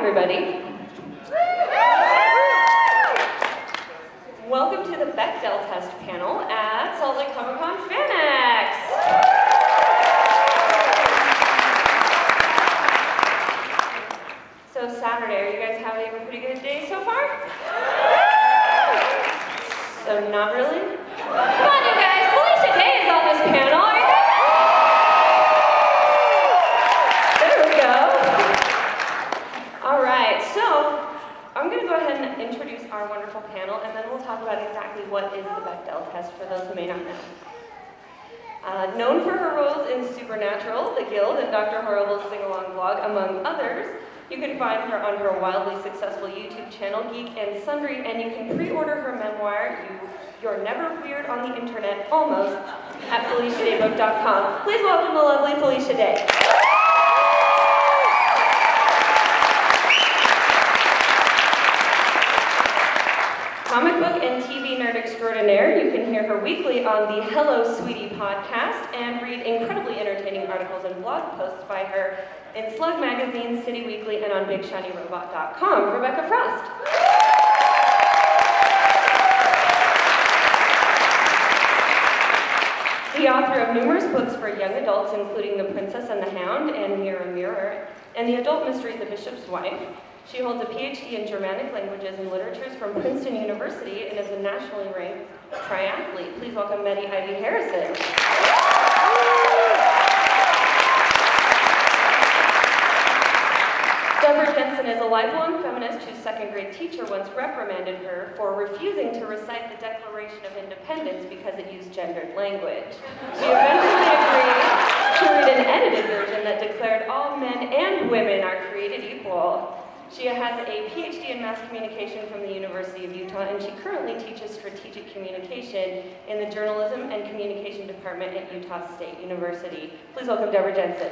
everybody. Welcome to the Bechdel Test panel at Salt Lake Comic-Con FanX. So Saturday, are you guys having a pretty good day so far? So not really? Come on, you guys. Felicia Day is on this panel. Are you guys? There we go. All right, so I'm going to go ahead and introduce our wonderful panel, and then we'll talk about exactly what is the Bechdel test for those who may not know. Known for her roles in Supernatural, The Guild, and Dr. Horrible's sing-along blog, among others, you can find her on her wildly successful YouTube channel, Geek and Sundry, and you can pre-order her memoir, You're Never Weird on the Internet, almost, at FeliciaDaybook.com. Please welcome the lovely Felicia Day. Comic book and TV nerd extraordinaire, you can hear her weekly on the Hello Sweetie podcast and read incredibly entertaining articles and blog posts by her in Slug Magazine, City Weekly, and on BigShinyRobot.com. Rebecca Frost. The author of numerous books for young adults, including The Princess and the Hound and Mirror, Mirror, and the adult mystery The Bishop's Wife. She holds a PhD in Germanic languages and literatures from Princeton University and is a nationally ranked triathlete. Please welcome Betty Ivy Harrison. Deborah Jensen is a lifelong feminist whose second-grade teacher once reprimanded her for refusing to recite the Declaration of Independence because it used gendered language. She eventually agreed to read an edited version that declared all men and women are created equal. She has a PhD in mass communication from the University of Utah, and she currently teaches strategic communication in the journalism and communication department at Utah State University. Please welcome Deborah Jensen.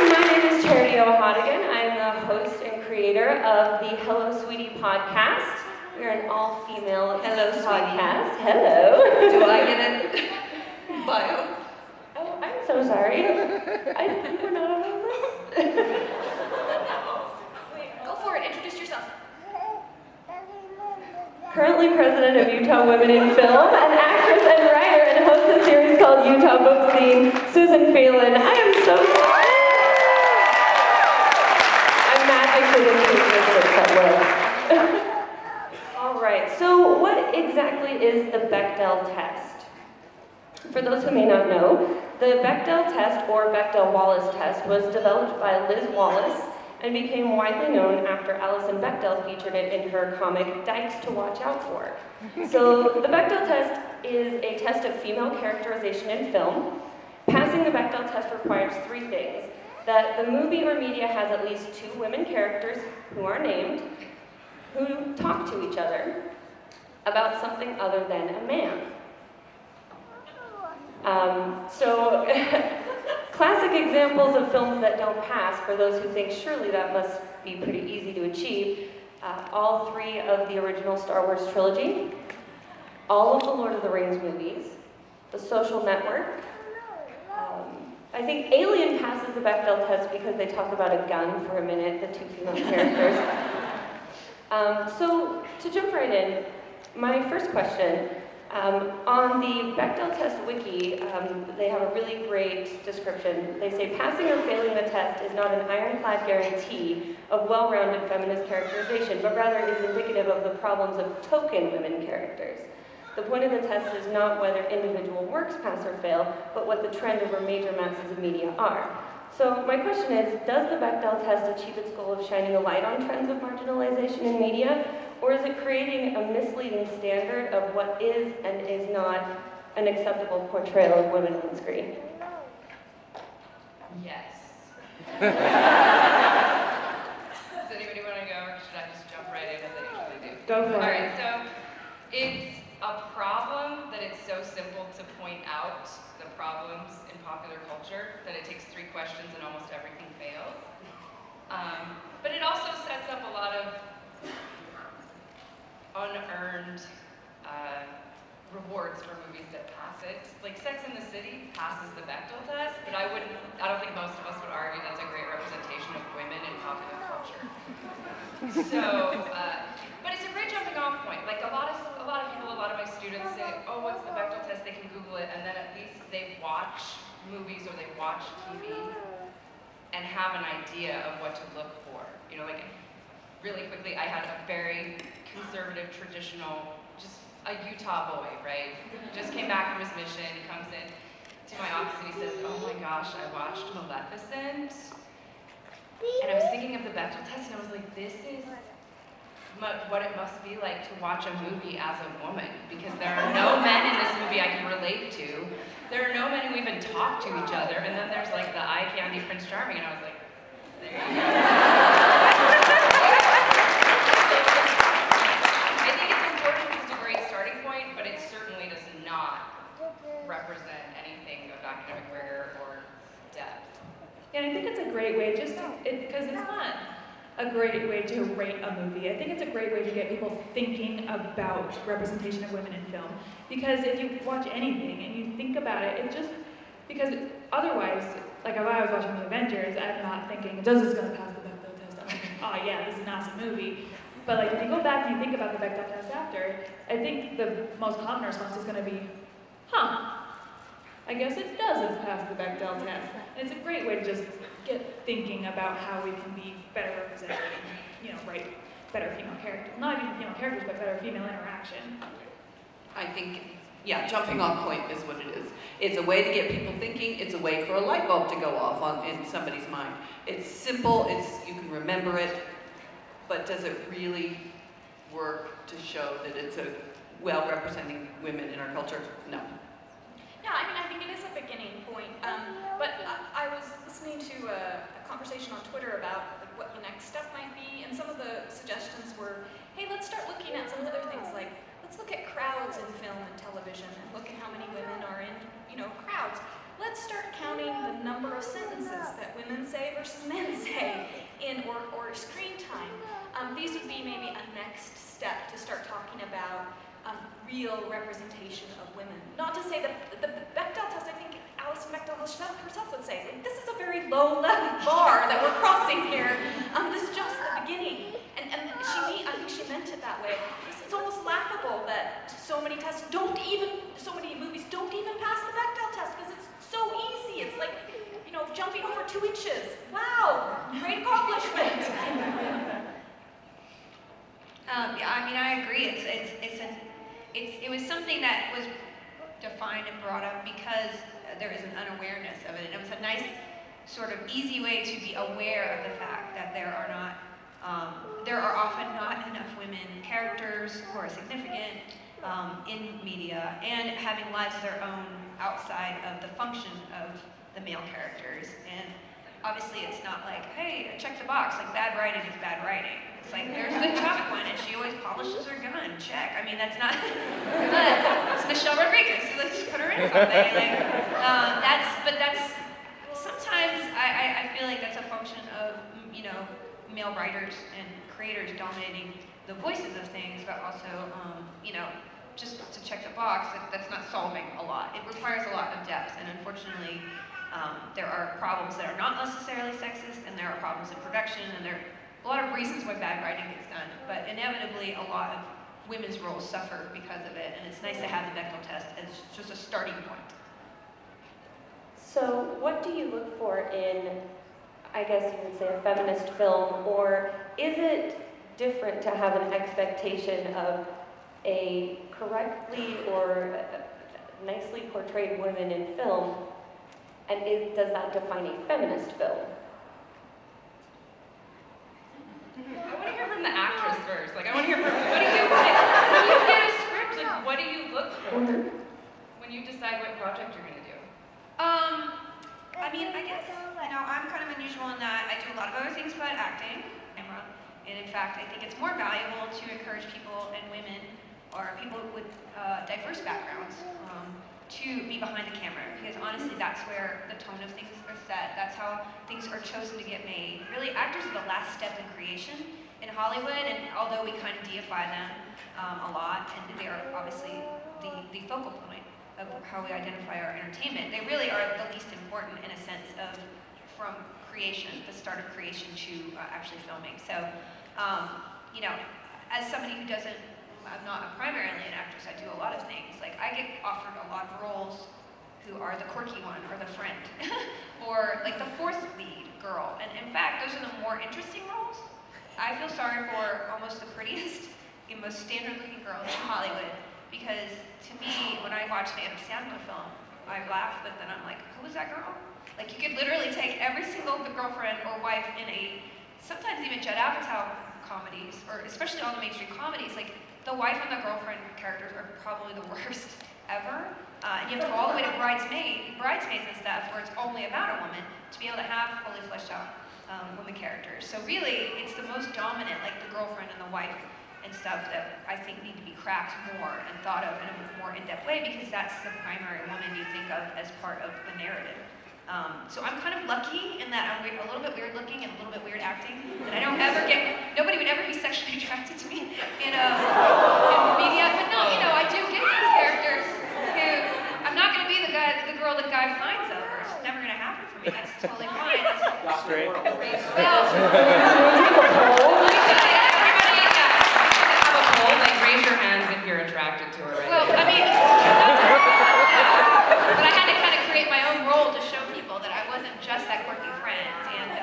My name is Charity O'Hodigan. I'm the host and creator of the Hello Sweetie podcast. We're an all-female podcast. Hello. Do I get a bio? Oh, I'm so sorry. I think we're not on our list. Go for it. Introduce yourself. Currently president of Utah Women in Film, an actress and writer, and hosts a series called Utah Book Scene, Susan Phelan. I am so sorry. All right, so what exactly is the Bechdel test? For those who may not know, the Bechdel test, or Bechdel-Wallace test, was developed by Liz Wallace and became widely known after Alison Bechdel featured it in her comic Dykes to Watch Out For. So the Bechdel test is a test of female characterization in film. Passing the Bechdel test requires three things: that the movie or media has at least two women characters who are named, who talk to each other about something other than a man. Classic examples of films that don't pass, for those who think surely that must be pretty easy to achieve, all three of the original Star Wars trilogy, all of the Lord of the Rings movies, The Social Network. I think Alien passes the Bechdel test because they talk about a gun for a minute, the two female characters. So to jump right in, my first question, on the Bechdel test wiki, they have a really great description. They say, passing or failing the test is not an ironclad guarantee of well-rounded feminist characterization, but rather is indicative of the problems of token women characters. The point of the test is not whether individual works pass or fail, but what the trend over major masses of media are. So my question is, does the Bechdel test achieve its goal of shining a light on trends of marginalization in media, or is it creating a misleading standard of what is and is not an acceptable portrayal of women on screen? Yes. Does anybody want to go, or should I just jump right in as I usually do? Go for it. All right, so it's a problem that it's so simple to point out the problems in popular culture that it takes three questions and almost everything fails. But it also sets up a lot of unearned rewards for movies that pass it. Like Sex and the City passes the Bechdel test, but I don't think most of us would argue that's a great representation of women in popular culture. So, but it's a great jumping off point. Like a lot of people, a lot of my students say, oh, what's the Bechdel test? They can Google it, and then at least they watch movies or they watch TV and have an idea of what to look for. You know, like really quickly, I had a very conservative, traditional, just a Utah boy, right? Just came back from his mission, he comes in to my office and he says, oh my gosh, I watched Maleficent. And I was thinking of the Bechdel test and I was like, this is what it must be like to watch a movie as a woman. Because there are no men in this movie I can relate to. There are no men who even talk to each other. And then there's like the eye candy Prince Charming and I was like, there you go. I think it's important because it's a great starting point, but it certainly does not represent anything of academic rigor or depth. Yeah, and I think it's a great way because it's not a great way to rate a movie. I think it's a great way to get people thinking about representation of women in film. Because if you watch anything and you think about it, because otherwise, like if I was watching The Avengers, I'm not thinking, does this going to pass the Bechdel test? I'm thinking, oh yeah, this is an awesome movie. But like if you go back and you think about the Bechdel test after, I think the most common response is going to be, huh, I guess it doesn't pass the Bechdel test. And it's a great way to just get thinking about how we can be better represented and, write better female characters. Not even female characters, but better female interaction. I think, yeah, jumping off point is what it is. It's a way to get people thinking. It's a way for a light bulb to go off in somebody's mind. It's simple. You can remember it. But does it really work to show that it's a well-representing women in our culture? No. Yeah, I think it is a beginning point. But I was listening to a conversation on Twitter about what the next step might be, and some of the suggestions were, hey, let's start looking at some other things, like let's look at crowds in film and television, and look at how many women are in, crowds. Let's start counting the number of sentences that women say versus men say in or screen time. These would be maybe a next step to start talking about real representation of women. Not to say that the Bechdel test, I think Alison Bechdel herself would say, like, this is a very low level bar that we're crossing here. This is just the beginning. And I think she meant it that way. It's almost laughable that so many movies don't even pass the Bechdel test because it's so easy. It's like, jumping over 2 inches. Wow, great accomplishment. Yeah, I agree. It was something that was defined and brought up because there is an unawareness of it, and it was a nice sort of easy way to be aware of the fact that there are often not enough women characters who are significant in media and having lives of their own outside of the function of the male characters. And obviously, it's not like, hey, check the box. Like bad writing is bad writing. It's like, there's the tough one, and she always polishes her gun. Check. I mean, that's not. It's Michelle Rodriguez, so let's put her in something. Like, that's. Sometimes I feel like that's a function of male writers and creators dominating the voices of things, but also just to check the box. That's not solving a lot. It requires a lot of depth, and unfortunately, there are problems that are not necessarily sexist, and there are problems in production, and there are a lot of reasons why bad writing gets done, but inevitably a lot of women's roles suffer because of it, and it's nice to have the Bechdel test as just a starting point. So what do you look for in, I guess you could say, a feminist film, or is it different to have an expectation of a correctly or nicely portrayed woman in film, and does that define a feminist film? I want to hear from the actress first. Like, I want to hear from when you get a script, like, what do you look for when you decide what project you're going to do? I guess, I'm kind of unusual in that I do a lot of other things but acting, camera, and in fact, I think it's more valuable to encourage people and women or people with diverse backgrounds to be behind the camera, because honestly, that's where the tone of things are set. That's how things are chosen to get made. Really, actors are the last step in creation, in Hollywood, and although we kind of deify them a lot, and they are obviously the focal point of how we identify our entertainment, they really are the least important in a sense of from creation, the start of creation to actually filming. So, you know, as somebody who doesn't, I'm not primarily an actress, I do a lot of things. Like, I get offered a lot of roles who are the quirky one, or the friend, or like the fourth lead girl. And in fact, those are the more interesting roles. I feel sorry for almost the prettiest and most standard-looking girls in Hollywood, because to me, when I watch an Adam Sandler film, I laugh, but then I'm like, who was that girl? Like, you could literally take every single girlfriend or wife in a, sometimes even Judd Apatow comedies, or especially all the mainstream comedies, like, the wife and the girlfriend characters are probably the worst ever. And you have to go all the way to bridesmaids and stuff, where it's only about a woman, to be able to have fully fleshed out women characters. So really, it's the most dominant, like the girlfriend and the wife and stuff, that I think need to be cracked more and thought of in a more in-depth way, because that's the primary woman you think of as part of the narrative. So I'm kind of lucky in that I'm a little bit weird looking and a little bit weird acting, and I don't ever get, nobody would ever be sexually attracted to me in media, but no, you know, I do get these characters who, I'm not going to be the girl the guy pines over. It's never going to happen for me. That's totally fine. That's straight. Well, let me tell you, everybody, Have a poll, like raise your hands if you're attracted to her right well, now. I mean, but I had to kind of create my own role to show people that I wasn't just that quirky friend. And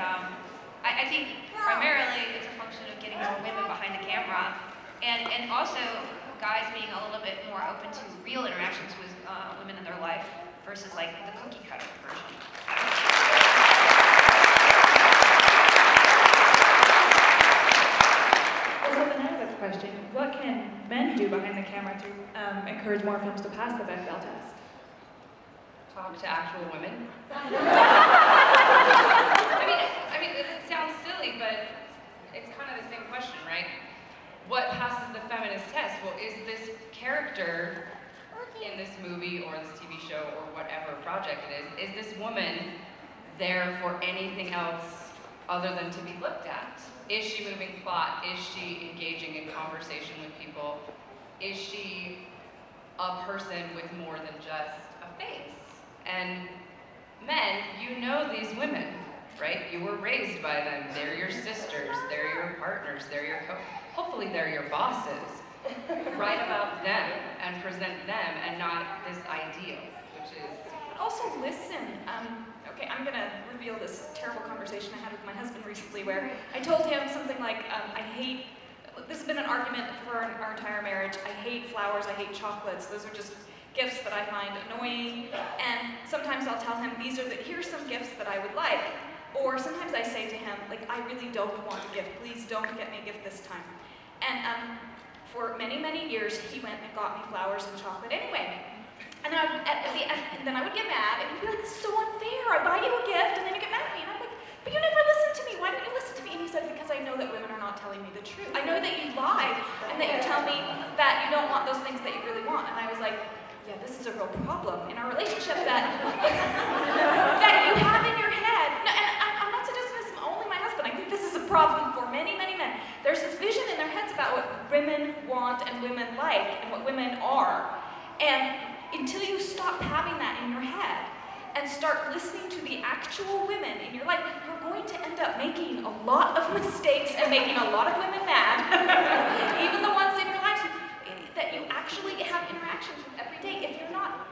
I think primarily it's a function of getting more women behind the camera, and also guys being a little bit more open to real interactions with women in their life versus like the cookie cutter version. So then I have a question. What can men do behind the camera to encourage more films to pass the Bechdel test? Talk to actual women. I mean, it sounds silly, but it's kind of the same question, right? What passes the feminist test? Well, is this character in this movie or this TV show or whatever project it is this woman there for anything else other than to be looked at? Is she moving plot? Is she engaging in conversation with people? Is she a person with more than just a face? And men, you know these women, right? You were raised by them. They're your sisters, they're your partners, they're your hopefully they're your bosses. Write about them and present them and not this ideal, which is... But also listen. Okay, I'm gonna reveal this terrible conversation I had with my husband recently, where I told him something like, this has been an argument for our entire marriage. I hate flowers, I hate chocolates. Those are just gifts that I find annoying. And sometimes I'll tell him, here's some gifts that I would like. Or sometimes I say to him, like, I really don't want a gift. Please don't get me a gift this time. And for many, many years, he went and got me flowers and chocolate anyway. And then I would get mad, and he'd be like, this is so unfair. I buy you a gift, and then you get mad at me. And I'm like, but you never listen to me. Why don't you listen to me? And he said, because I know that women are not telling me the truth. I know that you lie, and that you tell me that you don't want those things that you really want. And I was like, yeah, this is a real problem in our relationship that you have in your head. No, and I'm not suggesting this is only my husband. I think this is a problem for many, many men. There's this vision in their heads about what women want and women like and what women are. And until you stop having that in your head and start listening to the actual women in your life, you're going to end up making a lot of mistakes and making a lot of women mad, even the ones in your life that you actually have interactions with every day. If you're not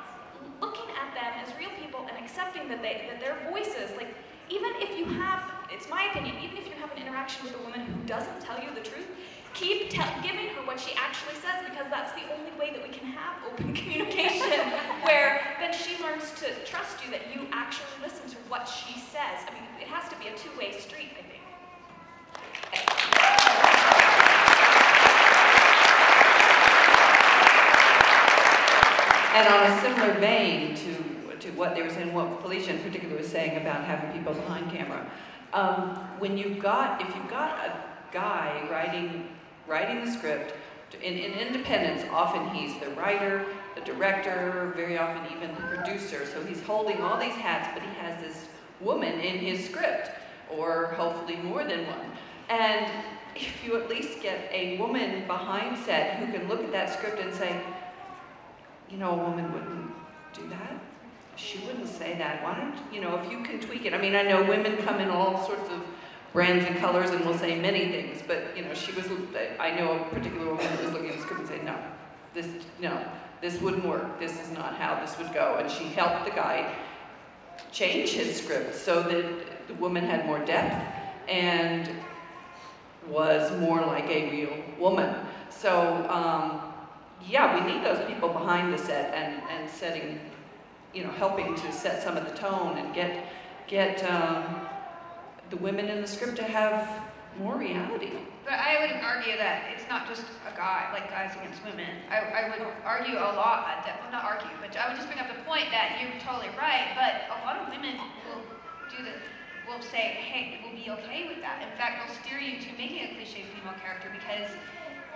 looking at them as real people and accepting that their voices, like, even if you have, it's my opinion, even if you have an interaction with a woman who doesn't tell you the truth, keep giving her what she actually says, because that's the only way that we can have open communication, where then she learns to trust you, that you actually listen to what she says. I mean, it has to be a two-way street, I think. And on a similar vein to what they were saying, what Felicia in particular was saying about having people behind camera, if you've got a guy writing the script, in independence, often he's the writer, the director, very often even the producer, so he's holding all these hats, but he has this woman in his script, or hopefully more than one. And if you at least get a woman behind set who can look at that script and say, you know, a woman wouldn't do that. She wouldn't say that. Why don't, you know, if you can tweak it. I mean, I know women come in all sorts of brands and colors and will say many things, but, you know, I know a particular woman who was looking at the script and said, no, this wouldn't work. This is not how this would go. And she helped the guy change his script so that the woman had more depth and was more like a real woman. So, yeah, we need those people behind the set and setting, you know, helping to set some of the tone and get the women in the script to have more reality. But I would argue that it's not just a guy, like guys against women. I would argue a lot, well, not argue, but I would just bring up the point that you're totally right, but a lot of women will say, hey, we'll be okay with that. In fact, they'll steer you to making a cliche female character because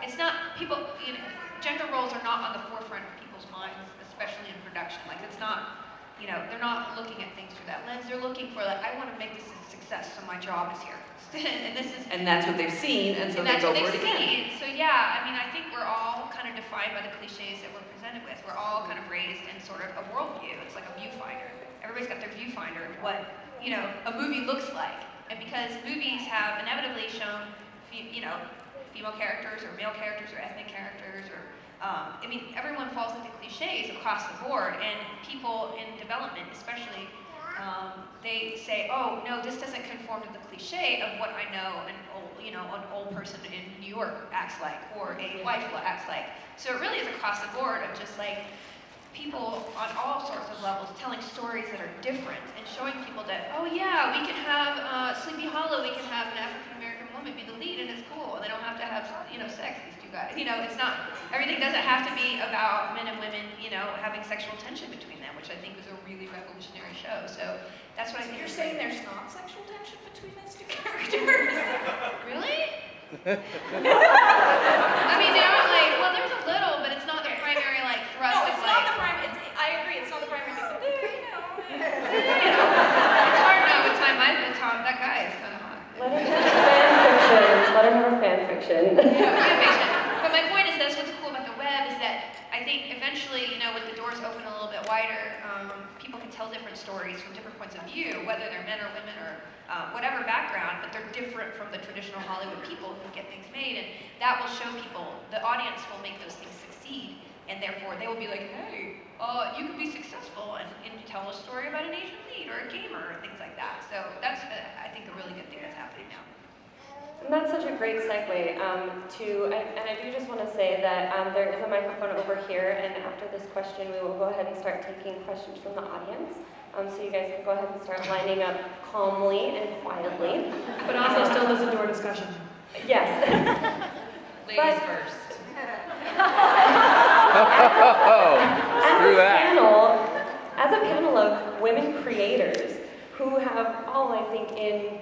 it's not, people, you know, gender roles are not on the forefront of people's minds, especially in production. Like, it's not, you know, they're not looking at things through that lens. They're looking for, like, I want to make this a success, so my job is here. And that's what they've seen, and so they go for it again. So yeah, I mean, I think we're all kind of defined by the cliches that we're presented with. We're all kind of raised in sort of a worldview. It's like a viewfinder. Everybody's got their viewfinder of what, you know, a movie looks like. And because movies have inevitably shown, you know, female characters or male characters or ethnic characters or, I mean, everyone falls into cliches across the board, and people in development especially, they say, oh, no, this doesn't conform to the cliche of what I know an old person in New York acts like, or a wife acts like. So it really is across the board of just like people on all sorts of levels telling stories that are different and showing people that, oh yeah, we can have Sleepy Hollow, we can have an African-American woman be the lead and it's cool, and they don't have to have, you know, sex, these two guys. You know, it's not, everything doesn't have to be about men and women, you know, having sexual tension between them, which I think was a really revolutionary show. So that's what I think. You're saying there's not sexual tension between those two characters? Really? I mean, they aren't like, well, there's a little, but it's not the primary, like, thrust. No, it's not the primary, I agree, it's not the primary thing, but you know. It's hard now with time I've been taught, that guy is kind of hot. Let her have fan fiction. Yeah, fan fiction. But my point is, that's what's cool about the web, is that I think eventually, you know, with the doors open a little bit wider, people can tell different stories from different points of view, whether they're men or women or whatever background, but they're different from the traditional Hollywood people who get things made, and that will show people, the audience will make those things succeed, and therefore they will be like, hey, you could be successful and tell a story about an Asian lead or a gamer or things like that. So that's, I think, a really good thing that's happening now. And that's such a great segue and I do just want to say that there is a microphone over here, and after this question we will go ahead and start taking questions from the audience. So you guys can go ahead and start lining up calmly and quietly. But also still as a door discussion. Yes. Ladies first. As a panel of women creators who have all, I think, in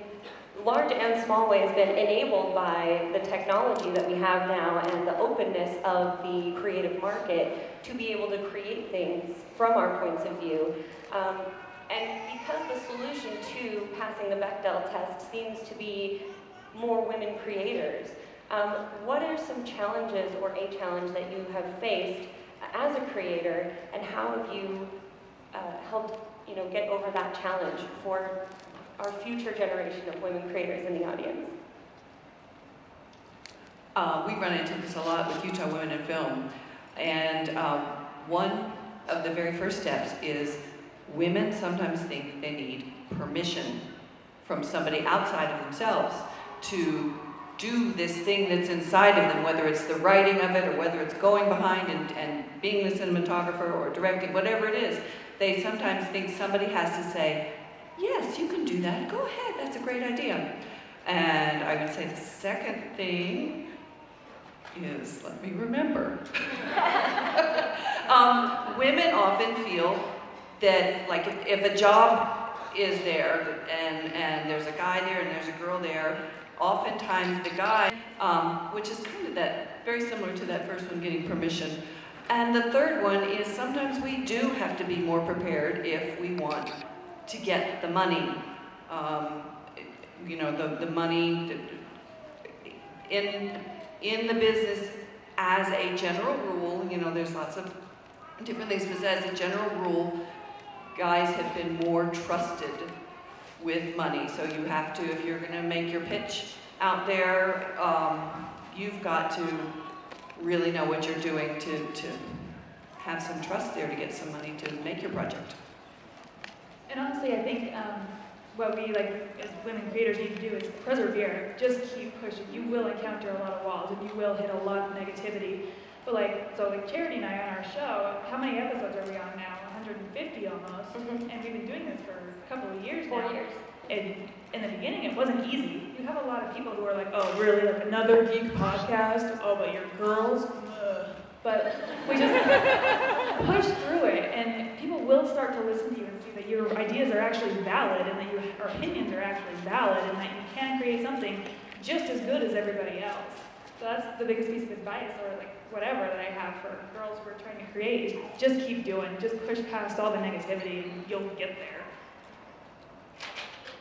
large and small ways been enabled by the technology that we have now and the openness of the creative market to be able to create things from our points of view. And because the solution to passing the Bechdel test seems to be more women creators, what are some challenges or a challenge that you have faced as a creator, and how have you helped, you know, get over that challenge for our future generation of women creators in the audience? We run into this a lot with Utah Women in Film, and one of the very first steps is women sometimes think they need permission from somebody outside of themselves to do this thing that's inside of them, whether it's the writing of it or whether it's going behind and being the cinematographer or directing, whatever it is. They sometimes think somebody has to say, yes, you can do that, go ahead, that's a great idea. And I would say the second thing is, let me remember. Women often feel that, like, if a job is there and there's a guy there and there's a girl there, oftentimes the guy, which is kind of that, very similar to that first one, getting permission. And the third one is sometimes we do have to be more prepared if we want to get the money. You know, the money in the business, as a general rule, you know, there's lots of different things, but as a general rule, guys have been more trusted with money. So you have to, if you're going to make your pitch out there, you've got to really know what you're doing to have some trust there to get some money to make your project. And honestly, I think what we, like, as women creators need to do is persevere. Just keep pushing. You will encounter a lot of walls, and you will hit a lot of negativity. But like Charity and I on our show, how many episodes are we on now? 150 almost. Mm-hmm. And we've been doing this for a couple of years 4 now. years. And in the beginning, it wasn't easy. You have a lot of people who are like, oh, really? Like another geek podcast? Oh, but you're girls? Ugh. But we just push through it, and people will start to listen to you and see that your ideas are actually valid, and that your opinions are actually valid, and that you can create something just as good as everybody else. So that's the biggest piece of advice, or like whatever that I have for girls who are trying to create, is just keep doing, just push past all the negativity, and you'll get there.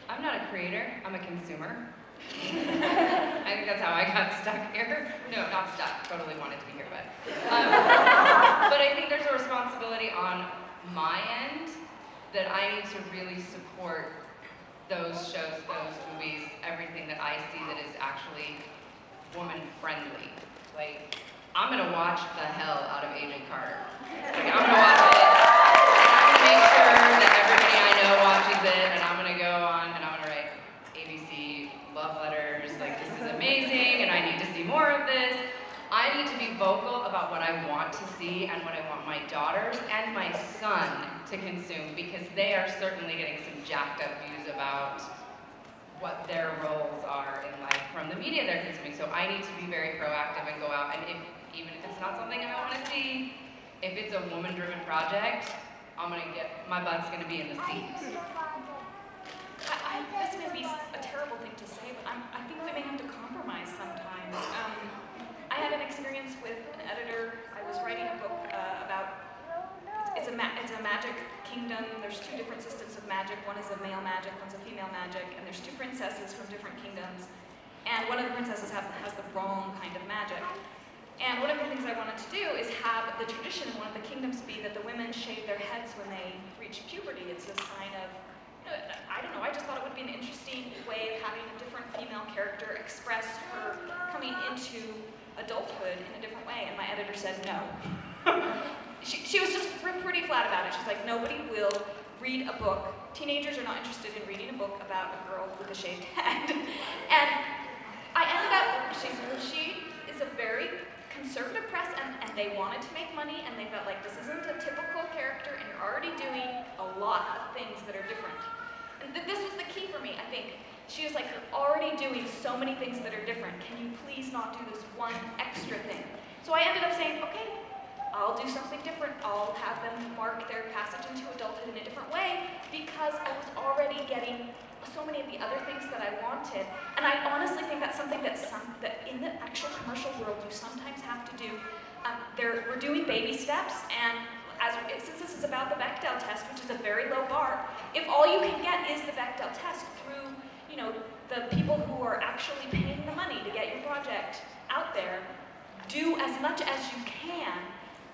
I'm not a creator, I'm a consumer. I think that's how I got stuck here. No, not stuck, totally wanted to be here, but I think there's a responsibility on my end that I need to really support those shows, those movies, everything that I see that is actually woman-friendly. Like, I'm gonna watch the hell out of Agent Carter. Like, I'm gonna watch it. I'm gonna make sure that everybody I know watches it, and I'm gonna go on and I'm gonna write ABC love letters, like, this is amazing, and I need to see more of this. I need to be vocal about what I want to see and what I want my daughters and my son to consume, because they are certainly getting some jacked up views about what their roles are in life from the media they're consuming. So I need to be very proactive and go out, and even if it's not something I want to see, if it's a woman-driven project, my butt's gonna be in the seat. This may be a terrible thing to say, but I think we may have to compromise sometimes. I had an experience with an editor. I was writing a book about, it's a magic kingdom. There's 2 different systems of magic. One is a male magic, one's a female magic, and there's 2 princesses from different kingdoms. And one of the princesses has the wrong kind of magic. And one of the things I wanted to do is have the tradition in one of the kingdoms be that the women shave their heads when they reach puberty. It's a sign of, I don't know, I just thought it would be an interesting way of having a different female character express her coming into adulthood in a different way, and my editor said no. She was just pretty flat about it. She's like, nobody will read a book. Teenagers are not interested in reading a book about a girl with a shaved head. And I ended up, she is a very conservative press, and they wanted to make money, and they felt like this isn't a typical character, and you're already doing a lot of things that are different. And this was the key for me, I think. She was like, you're already doing so many things that are different. Can you please not do this one extra thing? So I ended up saying, okay, I'll do something different. I'll have them mark their passage into adulthood in a different way, because I was already getting so many of the other things that I wanted. And I honestly think that's something that in the actual commercial world you sometimes have to do. We're doing baby steps, and since this is about the Bechdel test, which is a very low bar, if all you can get is the Bechdel test through, the people who are actually paying the money to get your project out there, do as much as you can,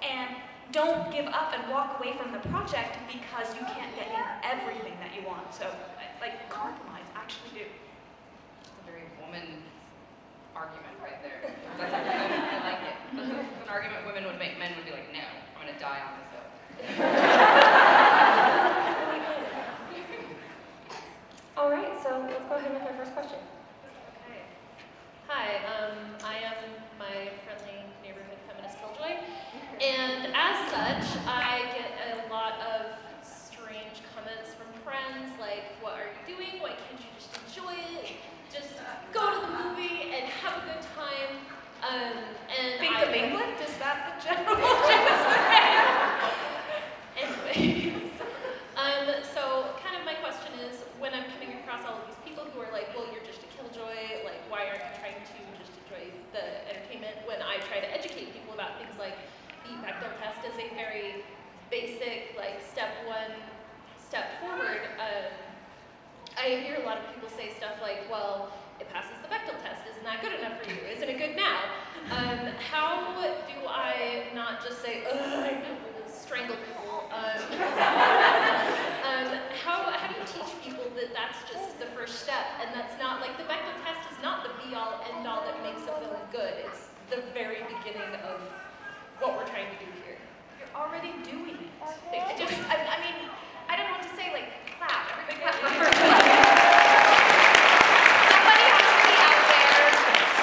and don't give up and walk away from the project because you can't get in everything that you want. So, like, compromise, actually do. It's a very woman argument right there. That's a woman, I like it. That's an argument women would make. Men would be like, no, I'm gonna die on this hill. All right, so let's go ahead with our first question. Okay. Hi, I am my friendly neighborhood feminist killjoy, and as such, I get a lot of strange comments from friends like, what are you doing? Why can't you just enjoy it? Just go to the movie and have a good time. And Think of England? Is that the general gist? Anyways, so kind of my question is, when I'm coming across all of these people who are like, well, you're just a killjoy, like, why aren't you trying to just enjoy the entertainment? When I try to educate people about things like the Bechdel test is a very basic, like, step forward, I hear a lot of people say stuff like, well, it passes the Bechdel test, isn't that good enough for you? Isn't it How do I not just say, ugh, I will strangle people? How do you teach people that that's just the first step, and that's not, like, the Bechdel test is not the be-all, end-all that makes a film good. It's the very beginning of what we're trying to do here. You're already doing it. I mean, I don't know what to say, like, clap. Everybody clap for her. Somebody has to be out there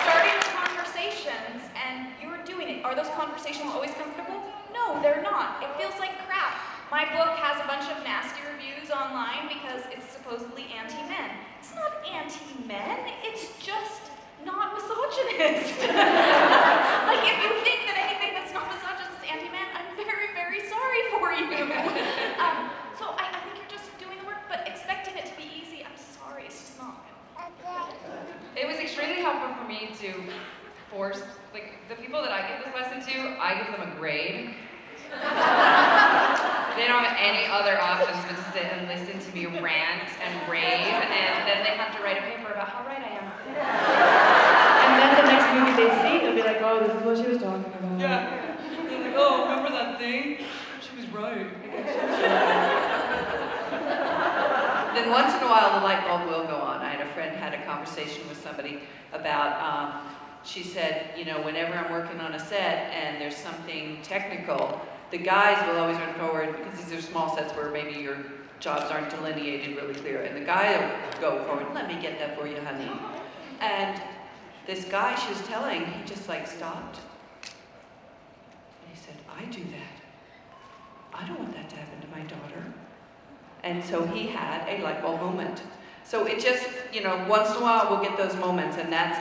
starting conversations, and you're doing it. Are those conversations always comfortable? No, they're not. It feels like crap. My book has a bunch of nasty reviews online because it's supposedly anti-men. It's not anti-men, it's just not misogynist. Like, if you think that anything that's not misogynist is anti-men, I'm very, very sorry for you. So I think you're just doing the work, but expecting it to be easy, I'm sorry, it's just not. It was extremely helpful for me to force, like, the people that I give this lesson to, I give them a grade. They don't have any other options but to sit and listen to me rant and rave, and then they have to write a paper about how right I am. And then the next movie they see, they'll be like, oh, this is what she was talking about. Yeah. They're like, oh, remember that thing? She was right. Then once in a while the light bulb will go on. I had a friend had a conversation with somebody about, she said, you know, whenever I'm working on a set and there's something technical, the guys will always run forward, because these are small sets where maybe your jobs aren't delineated really clear, and the guy will go forward, let me get that for you, honey. And this guy she was telling, he just like stopped. And he said, I do that. I don't want that to happen to my daughter. And so he had a light bulb moment. So it just, you know, once in a while we'll get those moments, and that's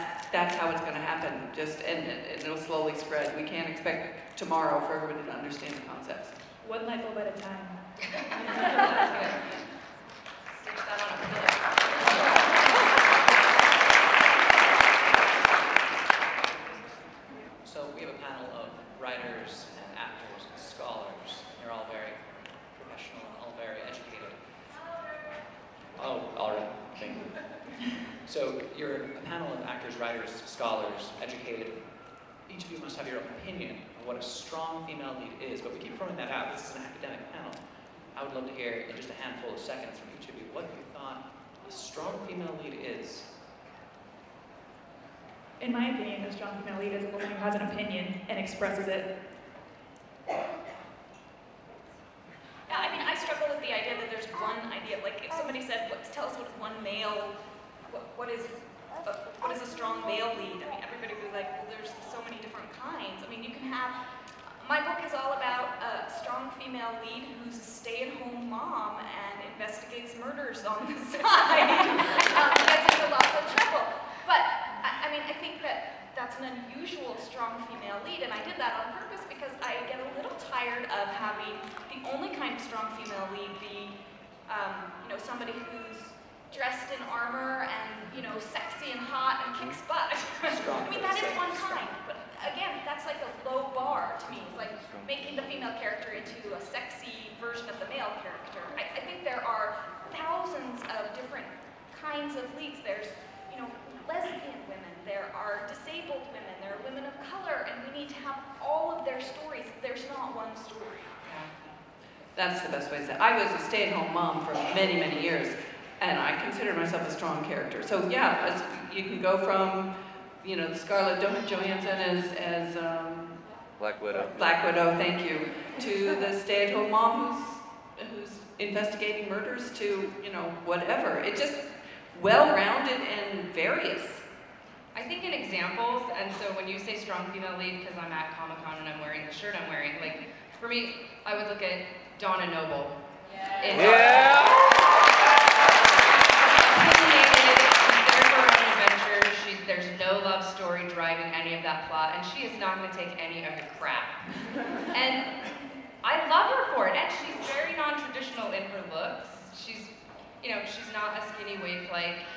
how it's going to happen. And it'll slowly spread. We can't expect tomorrow for everybody to understand the concepts. One light bulb at a time. That's good. Stitch that on a pillow. So we have a panel of writers and actors and scholars. They're all very professional and all very educated. Oh, all right. Thank you. So you're a panel of actors, writers, scholars, educated. Each of you must have your own opinion of what a strong female lead is, but we keep throwing that out. This is an academic panel. I would love to hear in just a handful of seconds from each of you what you thought a strong female lead is. In my opinion, a strong female lead is a woman who has an opinion and expresses it. Yeah, I mean, I struggle with the idea that there's one idea. Like, if somebody said, tell us what one male, what is a strong male lead? I mean, everybody would be like, well, there's so many different kinds. I mean, you can have, my book is all about a strong female lead who's a stay-at-home mom and investigates murders on the side. Gets into lots of trouble. But, I mean, I think that that's an unusual strong female lead, and I did that on purpose because I get a little tired of having the only kind of strong female lead be, you know, somebody who's dressed in armor and, you know, sexy and hot and kicks butt. I mean, that is one kind, but again, that's like a low bar to me. It's like making the female character into a sexy version of the male character. I think there are thousands of different kinds of leads. There's, you know, lesbian women, there are disabled women, there are women of color, and we need to have all of their stories. There's not one story. That's the best way to say it. I was a stay-at-home mom for many, many years, and I consider myself a strong character. So yeah, you can go from, you know, the Scarlett Johansson as Black Widow. Black Widow, thank you, to the stay-at-home mom who's investigating murders, to, you know, whatever. It's just well-rounded and various. I think in examples, and so when you say strong female lead, because I'm at Comic-Con and I'm wearing the shirt I'm wearing, like, for me, I would look at Donna Noble. Yeah. Opinionated, she's there for her own adventure, there's no love story driving any of that plot, and she is not going to take any of your crap. And I love her for it, and she's very non-traditional in her looks. She's, you know, she's not a skinny waif like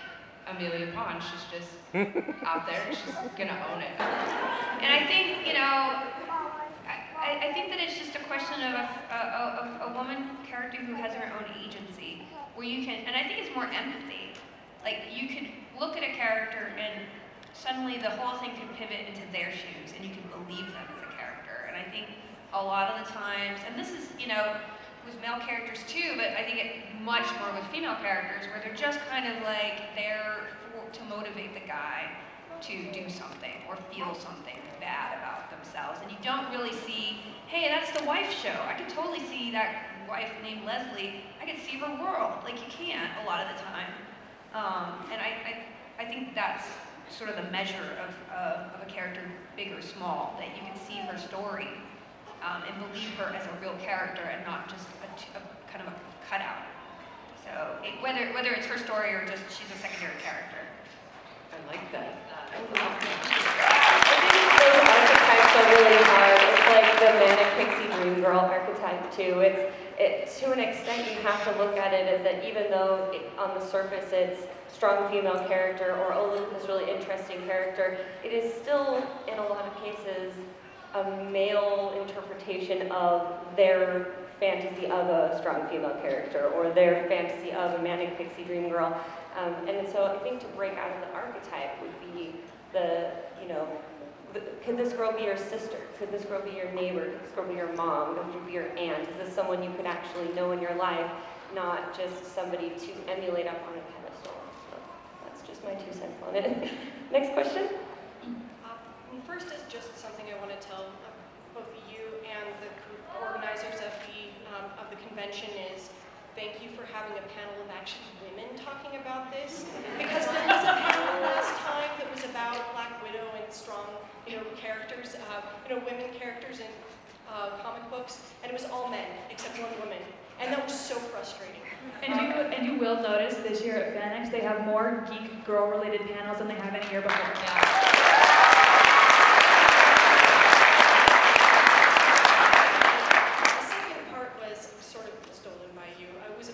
Amelia Pond. She's just out there, and she's gonna own it. And I think, you know, I think that it's just a question of a woman character who has her own agency, where you can, and I think it's more empathy. Like, you could look at a character and suddenly the whole thing can pivot into their shoes and you can believe them as a character. And I think a lot of the times, and this is, you know, with male characters too, but I think it much more with female characters where they're just kind of like there to motivate the guy to do something or feel something bad about themselves. And you don't really see, hey, that's the wife show. I could totally see that wife named Leslie. I could see her world. Like, you can't a lot of the time. And I think that's sort of the measure of a character, big or small, that you can see her story and believe her as a real character and not just a kind of a cutout. So whether it's her story or just she's a secondary character. I like that. That was awesome. I think those archetypes are really hard. It's like the manic pixie dream girl archetype too. It's to an extent you have to look at it as that even though on the surface it's strong female character or this really interesting character, it is still in a lot of cases a male interpretation of their fantasy of a strong female character or their fantasy of a manic pixie dream girl. And so I think to break out of the archetype would be could this girl be your sister? Could this girl be your neighbor? Could this girl be your mom? Could you be your aunt? Is this someone you could actually know in your life, not just somebody to emulate up on a pedestal? So that's just my 2 cents on it. Next question? First is just something I want to tell both you and the organizers of the convention is thank you for having a panel of actually women talking about this, because there was a panel last time that was about Black Widow and strong, characters, women characters in comic books, and it was all men except one woman, and that was so frustrating. And you will notice this year at FanX they have more geek girl related panels than they have any year before. Yeah.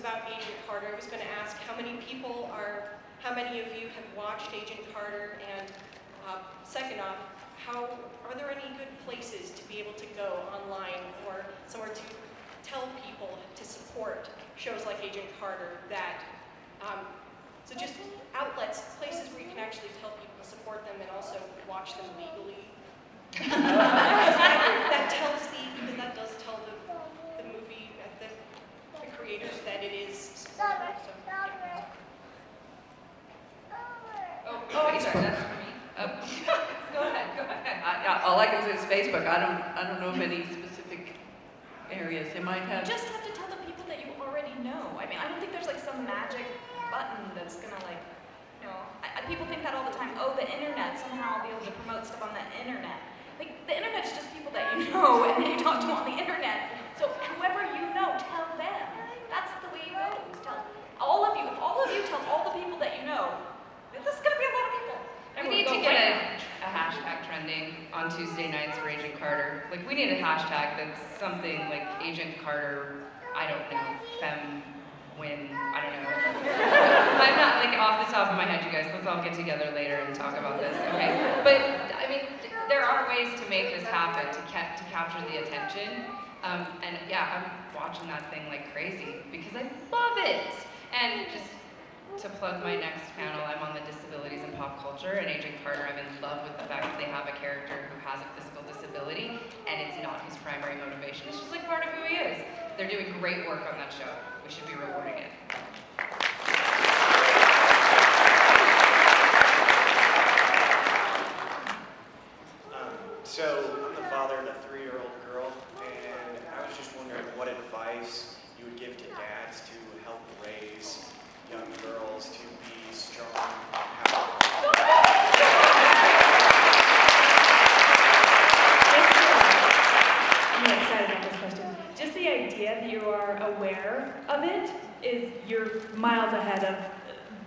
About Agent Carter. I was going to ask how many of you have watched Agent Carter, and second off, are there any good places to be able to go online or somewhere to tell people to support shows like Agent Carter so just outlets, places where you can actually tell people to support them and also watch them legally. that does tell the movie, the creators that it is supported. So, yeah. I'm sorry, that's for me. Go ahead. All I can say is Facebook. I don't know many specific areas they might have. You just have to tell the people that you already know. I mean, I don't think there's like some magic button that's gonna people think that all the time. Oh, the internet, somehow I'll be able to promote stuff on the internet. Like, the internet's just people that you know and you talk to on the internet. So whoever you know, tell them. That's the way it goes. Tell all of you. If all of you tell all the people that you know, this is gonna be a lot of people. We need to get a hashtag trending on Tuesday nights for Agent Carter. Like, we need a hashtag that's something like Agent Carter, I don't know, I don't know. I'm not, like, off the top of my head, you guys. Let's all get together later and talk about this, okay? But, I mean, there are ways to make this happen, to capture the attention. And yeah, I'm watching that thing like crazy because I love it. And just to plug my next panel, I'm on the disabilities in pop culture, and Agent Carter, I'm in love with the fact that they have a character who has a physical disability, and it's not his primary motivation. It's just like part of who he is. They're doing great work on that show. We should be rewarding it. So I'm the father of a 3-year-old girl, and I was just wondering what advice you would give to dads to help raise young girls to be strong and powerful. I'm really excited about this question. Just the idea that you are aware of it you're miles ahead of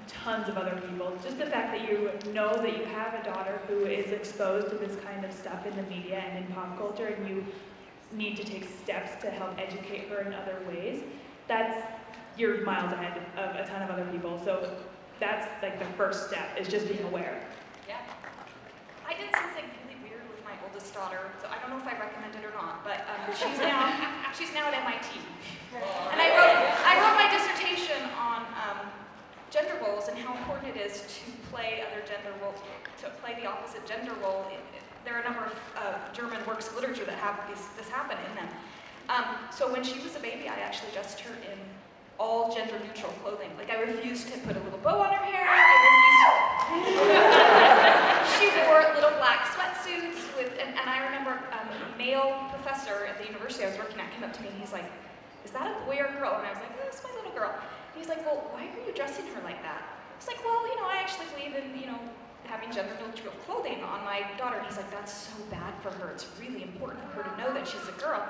tons of other people. Just the fact that you know that you have a daughter who is exposed to this kind of stuff in the media and in pop culture, and you need to take steps to help educate her in other ways, you're miles ahead of a ton of other people. So that's like the first step, is just being aware. Yeah. I did something really weird with my oldest daughter, so I don't know if I recommend it or not, but she's now at MIT. And I wrote my dissertation on gender roles and how important it is to play other gender roles, to play the opposite gender role. There are a number of German works of literature that have this happen in them. So when she was a baby, I actually dressed her in all gender-neutral clothing. Like, I refused to put a little bow on her hair. She wore little black sweatsuits and I remember a male professor at the university I was working at came up to me and he's like, "Is that a boy or a girl?" And I was like, "Oh, that's my little girl." And he's like, "Well, why are you dressing her like that?" I was like, "Well, I actually believe in, having gender-neutral clothing on my daughter." And he's like, "That's so bad for her. It's really important for her to know that she's a girl."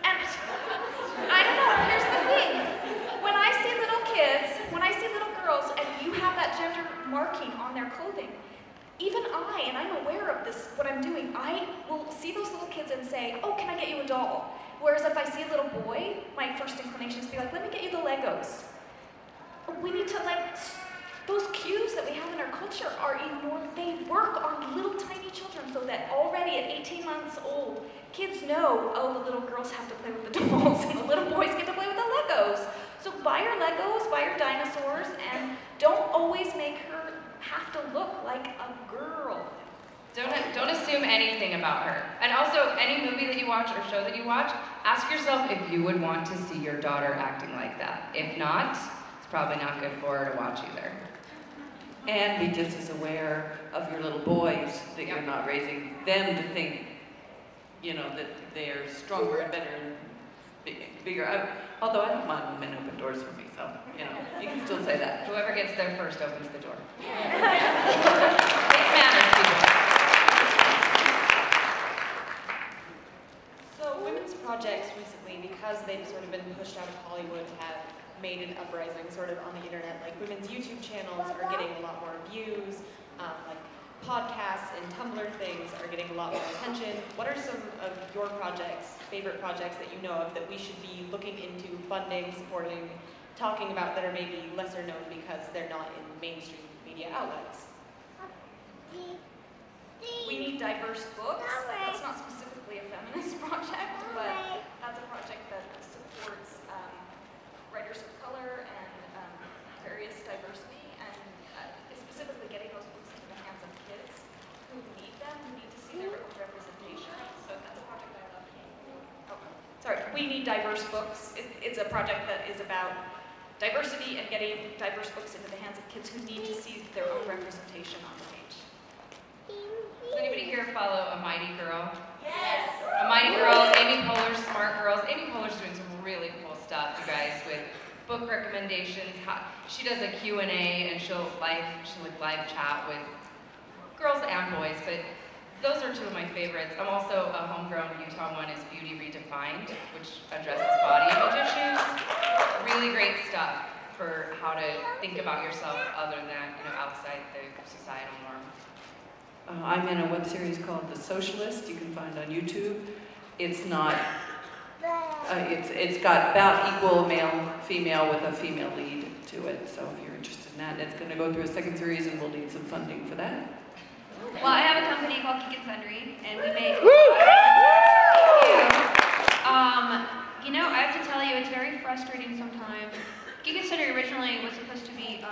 And I don't know, here's the thing. When I see little kids, when I see little girls, and you have that gender marking on their clothing, even and I'm aware of this, what I'm doing, I will see those little kids and say, "Oh, can I get you a doll?" Whereas if I see a little boy, my first inclination is to be like, "Let me get you the Legos." We need to, those cues that we have in our culture are enormous. They work on little tiny children so that already at 18 months old, kids know, oh, the little girls have to play with the dolls and the little boys get to play with the Legos. So buy her Legos, buy her dinosaurs, and don't always make her have to look like a girl. Don't assume anything about her. And also, any movie that you watch or show that you watch, ask yourself if you would want to see your daughter acting like that. If not, it's probably not good for her to watch either. And be just as aware of your little boys, that you're not raising them to think, that they're stronger and better and bigger. Although I don't mind when men open doors for me, so, you can still say that. Whoever gets there first opens the door. It matters, people. So women's projects recently, because they've sort of been pushed out of Hollywood, have made an uprising sort of on the internet. Like, women's YouTube channels are getting a lot more views, like podcasts and Tumblr things are getting a lot more attention. What are some of your favorite projects that you know of that we should be looking into, funding, supporting, talking about that are maybe lesser known because they're not in mainstream media outlets? We need diverse books. That's not specifically a feminist project, but that's a project that supports writers of color and various diversity, and specifically getting those books into the hands of kids who need them, who need to see their own representation. So that's a project I love. Sorry, we need diverse books. It's a project that is about diversity and getting diverse books into the hands of kids who need to see their own representation on the page. Does anybody here follow A Mighty Girl? Yes! A Mighty Girl, Amy Poehler's Smart Girls. Amy Poehler's doing some really cool stuff, you guys, with book recommendations. She does a Q&A and she'll live chat with girls and boys, but those are two of my favorites. I'm also a homegrown Utah one is Beauty Redefined, which addresses body image issues. Really great stuff for how to think about yourself other than, outside the societal norm. I'm in a web series called The Socialist. You can find on YouTube. It's not. It's got about equal male-female with a female lead to it. So if you're interested in that, it's going to go through a second series, and we'll need some funding for that. Well, I have a company called Geek and Sundry, and we make. I have to tell you, it's very frustrating sometimes. Geek and Sundry originally was supposed to be.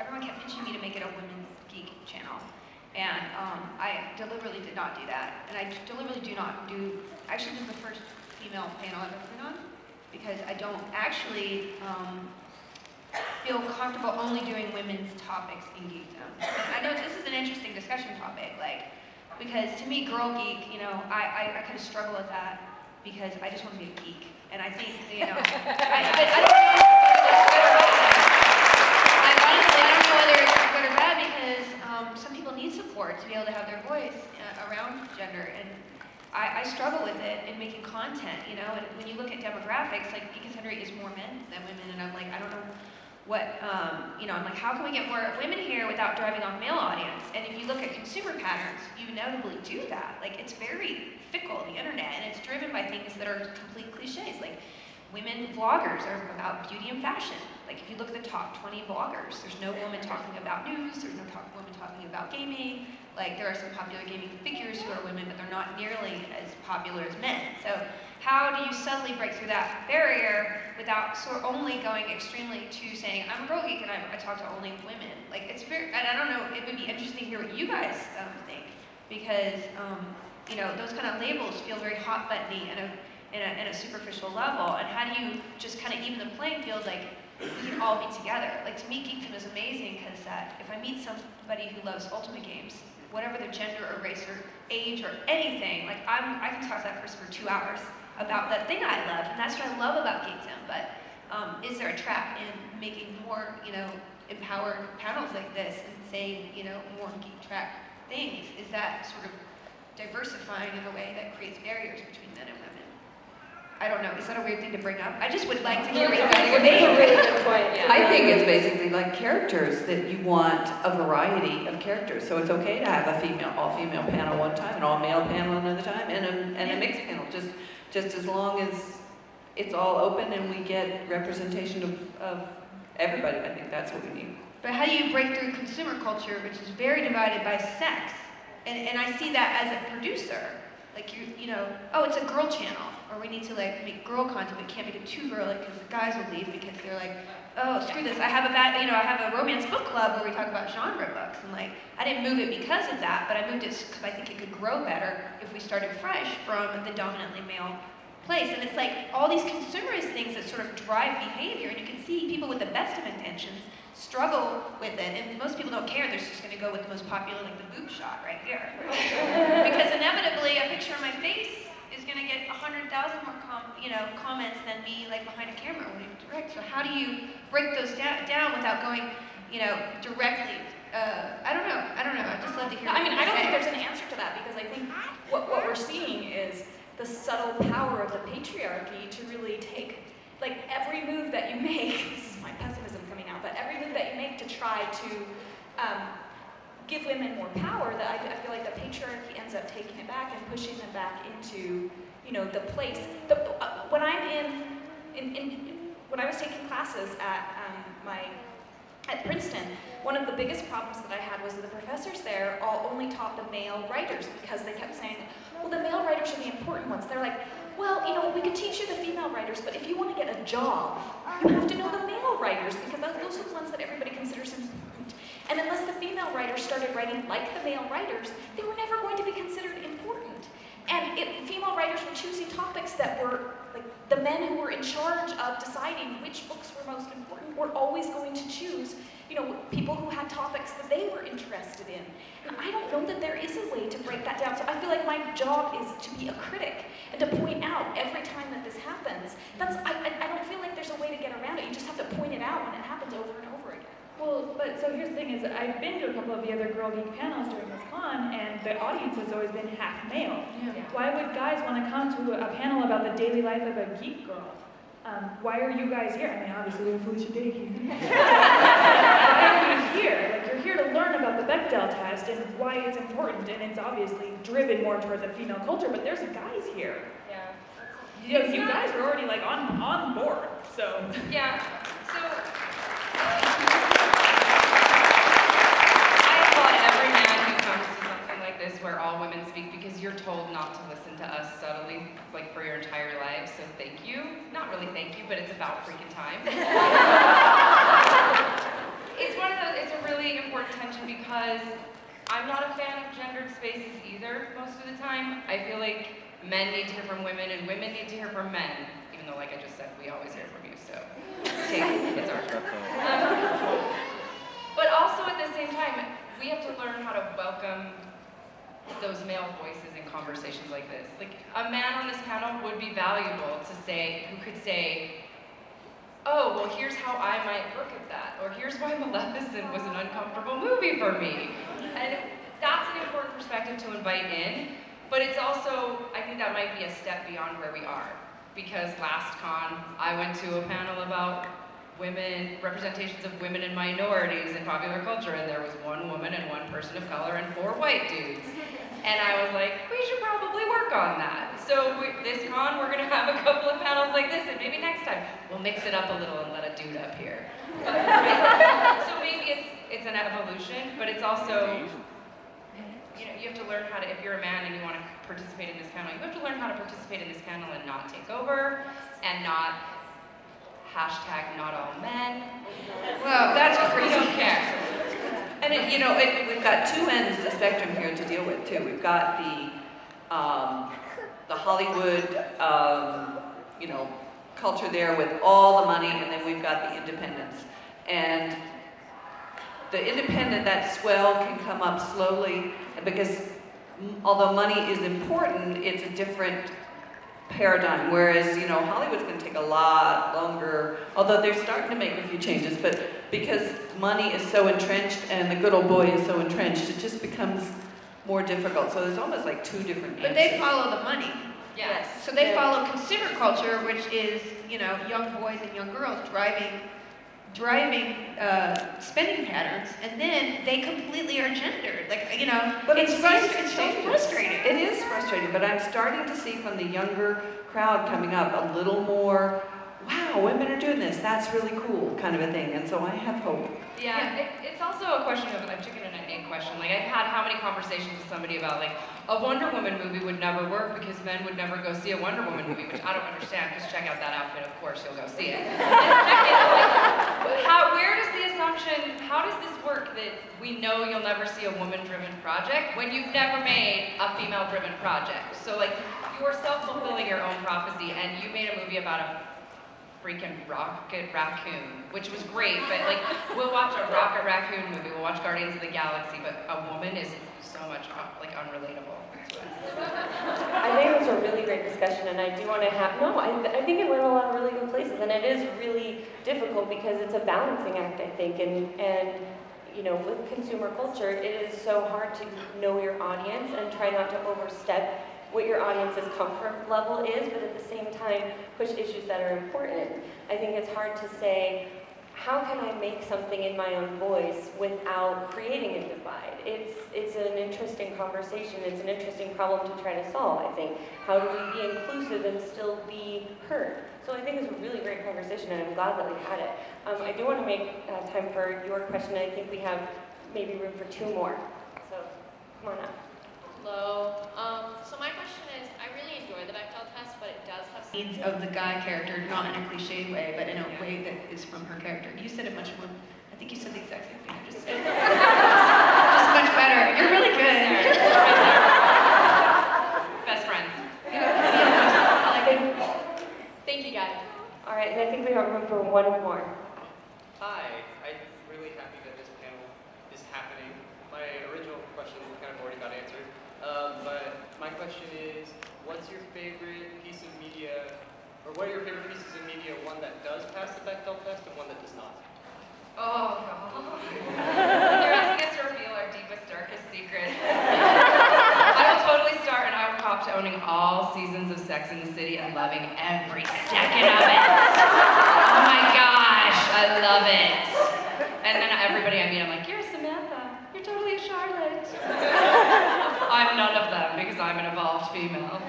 Everyone kept pitching me to make it a women's geek channel. And I deliberately did not do that. And I deliberately do not do, actually this is the first female panel I've ever been on, because I don't actually feel comfortable only doing women's topics in geekdom. I know this is an interesting discussion topic, because to me, girl geek, I kind of struggle with that, because I just want to be a geek. And I think, but I don't know honestly, I don't know whether it's good or bad, because some people need support to be able to have their voice around gender, and I struggle with it in making content, and when you look at demographics, like Geek and Sundry is more men than women, and I'm like, I don't know what, I'm like, how can we get more women here without driving off male audience? And if you look at consumer patterns, you inevitably do that. Like, it's very fickle, the internet, and it's driven by things that are complete cliches, like women vloggers are about beauty and fashion. Like, if you look at the top 20 vloggers, there's no woman talking about news, there's no woman talking about gaming, Like there are some popular gaming figures who are women, but they're not nearly as popular as men. So how do you suddenly break through that barrier without sort of only going extremely to saying, I'm a girl geek and I talk to only women? Like it's very, and I don't know, it would be interesting to hear what you guys think, because you know, those kind of labels feel very hot buttony in a superficial level. And how do you just kind of even the playing field, like we can all be together? Like to me, geekdom is amazing because if I meet somebody who loves Ultimate games, whatever their gender or race or age or anything, like I can talk to that person for 2 hours about that thing I love, and that's what I love about geekdom. But is there a trap in making more, you know, empowered panels like this and saying, you know, more geek track things? Is that sort of diversifying in a way that creates barriers between men and women? I don't know. Is that a weird thing to bring up? I just would like to hear what you guys think. That's a really good point. Yeah. I think it's basically like characters, that you want a variety of characters. So it's okay to have a all-female panel one time, an all-male panel another time, and a mixed panel. Just as long as it's all open and we get representation of everybody. I think that's what we need. But how do you break through consumer culture, which is very divided by sex? And I see that as a producer. Like you know, oh, it's a girl channel, or we need to like make girl content. We can't make it too girly because the guys will leave because they're like, oh, screw this. I have a romance book club where we talk about genre books, and like I didn't move it because of that, but I moved it because I think it could grow better if we started fresh from the dominantly male place. And it's like all these consumerist things that sort of drive behavior, and you can see people with the best of intentions struggle with it, and most people don't care. They're just going to go with the most popular, like the boob shot right here. Because inevitably, a picture of my face is going to get 100,000 more comments than me like behind a camera when you direct. So how do you break those down without going, you know, directly? I don't know. I'd just love to hear. I mean, I don't think there's an answer to that, because I think what we're seeing is the subtle power of the patriarchy to really take, like, every move that you make, this is my pessimism coming out, but every move that you make to try to give women more power, that I feel like the patriarchy ends up taking it back and pushing them back into, you know, the place. When I'm when I was taking classes at Princeton, one of the biggest problems that I had was that the professors there all only taught the male writers, because they kept saying, well, the male writers are the important ones. They're like, well, you know, we could teach you the female writers, but if you want to get a job, you have to know the male writers, because those are the ones that everybody considers important. And unless the female writers started writing like the male writers, they were never going to be considered important. And female writers were choosing topics that were, like, the men who were in charge of deciding which books were most important were always going to choose, you know, people who had topics that they were interested in. And I don't know that there is a way to break that down. So I feel like my job is to be a critic and to point out every time that this happens. I don't feel like there's a way to get around it. You just have to point it out when it happens over and over again. Well, but so here's the thing is, I've been to a couple of the other Girl Geek panels during this con, and the audience has always been half male. Yeah. Why would guys want to come to a panel about the daily life of a geek girl? Why are you guys here? I mean, obviously we're Felicia here. Why are you here? Like, you're here to learn about the Bechdel Test and why it's important, and it's obviously driven more towards a female culture, but there's guys here. Yeah. You know, you guys are already like on board, so. Yeah, so I applaud every man who comes to something like this where all women speak, because you're told not to listen to us subtly, like, for your entire lives, so thank you. Not really thank you, but it's about freaking time. It's a really important tension, because I'm not a fan of gendered spaces either most of the time. I feel like men need to hear from women and women need to hear from men, even though, like I just said, we always hear from you, so it's our turn. But also at the same time, we have to learn how to welcome those male voices in conversations like this. Like, a man on this panel would be valuable to say, who could say, oh, well, here's how I might look at that, or here's why Maleficent was an uncomfortable movie for me. And that's an important perspective to invite in, but it's also, I think that might be a step beyond where we are. Because last con, I went to a panel about representations of women and minorities in popular culture, and there was one woman and one person of color and 4 white dudes. And I was like, we should probably work on that. So this con, we're gonna have a couple of panels like this, and maybe next time, we'll mix it up a little and let a dude up here. So maybe it's an evolution, but it's also you have to learn how to, if you're a man and you want to participate in this panel, you have to learn how to participate in this panel and not take over, and not hashtag not all men. Well, that's crazy. We don't care. And we've got two ends of the spectrum here to deal with too. We've got the Hollywood, culture there with all the money, and then we've got the independents. And the independent, that swell can come up slowly, because although money is important, it's a different paradigm. Whereas, Hollywood's going to take a lot longer, although they're starting to make a few changes, but because money is so entrenched and the good old boy is so entrenched, it just becomes more difficult. So there's almost like two different answers. But they follow the money. Yes. So they follow consumer culture, which is, young boys and young girls driving spending patterns, and then they completely are gendered. But it's so frustrating. It is frustrating, but I'm starting to see from the younger crowd coming up a little more, wow, women are doing this, that's really cool, kind of a thing, and so I have hope. Yeah, it's also a question of a chicken and an egg question. Like, I've had how many conversations with somebody about, like, a Wonder Woman movie would never work because men would never go see a Wonder Woman movie, which I don't understand, because check out that outfit, of course you'll go see it. Where does the assumption, how does this work that we know you'll never see a woman-driven project when you've never made a female-driven project? So, like, you are self-fulfilling your own prophecy, and you made a movie about a freaking rocket raccoon, which was great, but like, we'll watch a rocket raccoon movie, we'll watch Guardians of the Galaxy, but a woman is so much, like, unrelatable to us. I think it was a really great discussion, and I do want to I think it went a lot of really good places, and it is really difficult because it's a balancing act, I think, and with consumer culture, it is so hard to know your audience and try not to overstep what your audience's comfort level is, but at the same time, push issues that are important. I think it's hard to say, how can I make something in my own voice without creating a divide? It's an interesting conversation. It's an interesting problem to try to solve, I think. How do we be inclusive and still be heard? So I think it's a really great conversation, and I'm glad that we had it. I do want to make time for your question. I think we have maybe room for two more. So come on up. Hello. So my question is, I really enjoy the Bechdel test, but it does have Needs of the guy character, not in a cliche way, but in a way that is from her character. You said it much more, I think you said the exact same thing I just said. Just much better. You're really good. Best friends. Thank you, guys. All right, and I think we have room for one more. Hi, I'm really happy that this panel is happening. My original question kind of already got answered, but my question is, what's your favorite piece of media, or what are your favorite pieces of media, one that does pass the Bechdel test and one that does not? Oh, God. You're asking us to reveal our deepest, darkest secret. I will totally start, and I will cop to owning all seasons of Sex and the City and loving every second of it. Oh my gosh, I love it. And then everybody I meet, I'm like, you're Samantha. You're totally a Charlotte. I'm none of them because I'm an evolved female.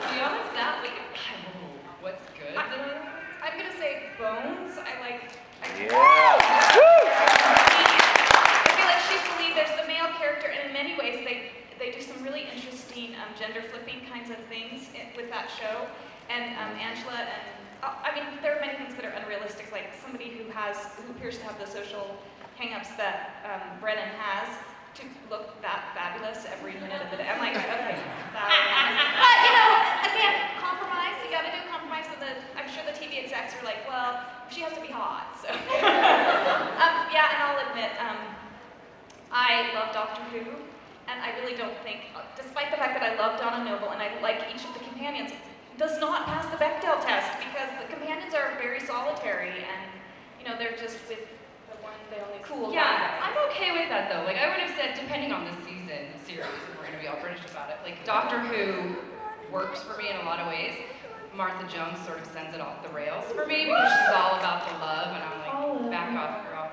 Beyond that, what's good? I'm gonna say Bones. I feel like she's the lead. There's the male character, and in many ways they do some really interesting gender flipping kinds of things with that show. And Angela and there are many things that are unrealistic, like somebody who appears to have the social hang-ups that Brennan has, to look that fabulous every minute of the day. I'm like, okay, but again, compromise. You got to do compromise. So I'm sure the TV execs are like, well, she has to be hot. So yeah, and I'll admit, I love Doctor Who, and I really don't think, despite the fact that I love Donna Noble and I like each of the companions, does not pass the Bechdel test because the companions are very solitary and they're just with the one they only cool. Yeah, I'm okay with that though. Like, I would have said, depending on the series, if we're gonna be all British about it, like Doctor Who works for me in a lot of ways. Martha Jones sort of sends it off the rails for me because she's all about the love, and I'm like, back off, girl.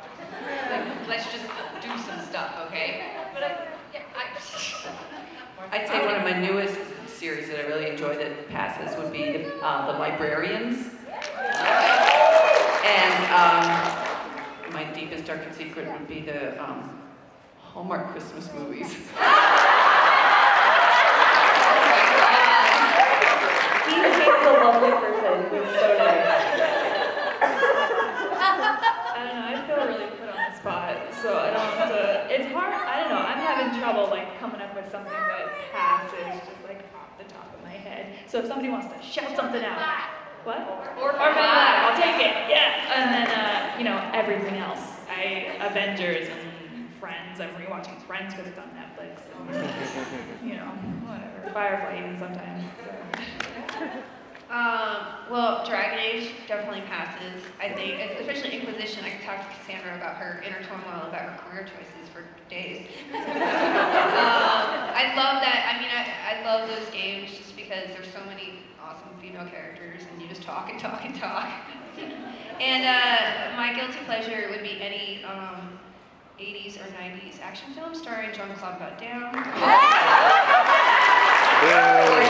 Like, let's just do some stuff, okay? But I'd say one of my newest series that I really enjoy that passes would be the Librarians. And my deepest, darkest secret would be the Hallmark Christmas movies. He seems a lovely person. He's so nice. I don't know, I feel really put on the spot, so I don't have to, it's hard, I don't know, I'm having trouble like coming up with something that passes just like off the top of my head. So if somebody wants to shout something out, what? Or I'll take it, yeah. And then, you know, everything else. Avengers and Friends, I'm rewatching Friends because it's on Netflix. And, you know, whatever. Firefly even sometimes. So. Well, Dragon Age definitely passes. I think, especially Inquisition, I could talk to Cassandra about her inner turmoil about her career choices for days. I love that. I mean, I love those games just because there's so many awesome female characters, and you just talk and talk and talk. And my guilty pleasure would be any 80s or 90s action film starring Jean-Claude Van Damme, or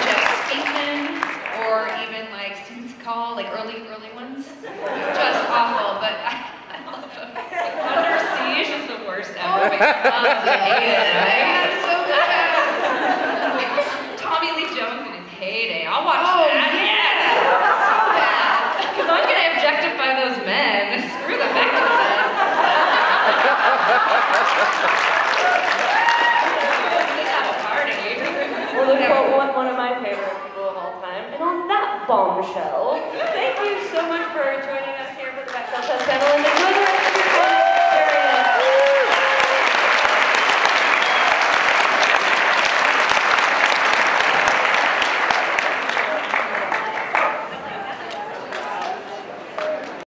Jeff Speakman, or even like Steven Seagal, like early ones. Just awful, but I love them. Under Siege is the worst ever. Oh my God, it's so bad. Tommy Lee Jones in his heyday. I'll watch that. Yeah. So bad. Because I'm gonna objectify those men. Screw the Bechdel Test. Well, look at one of my favorite people of all time. And on that bombshell, thank you so much for joining us here for the Bechdel Test panel.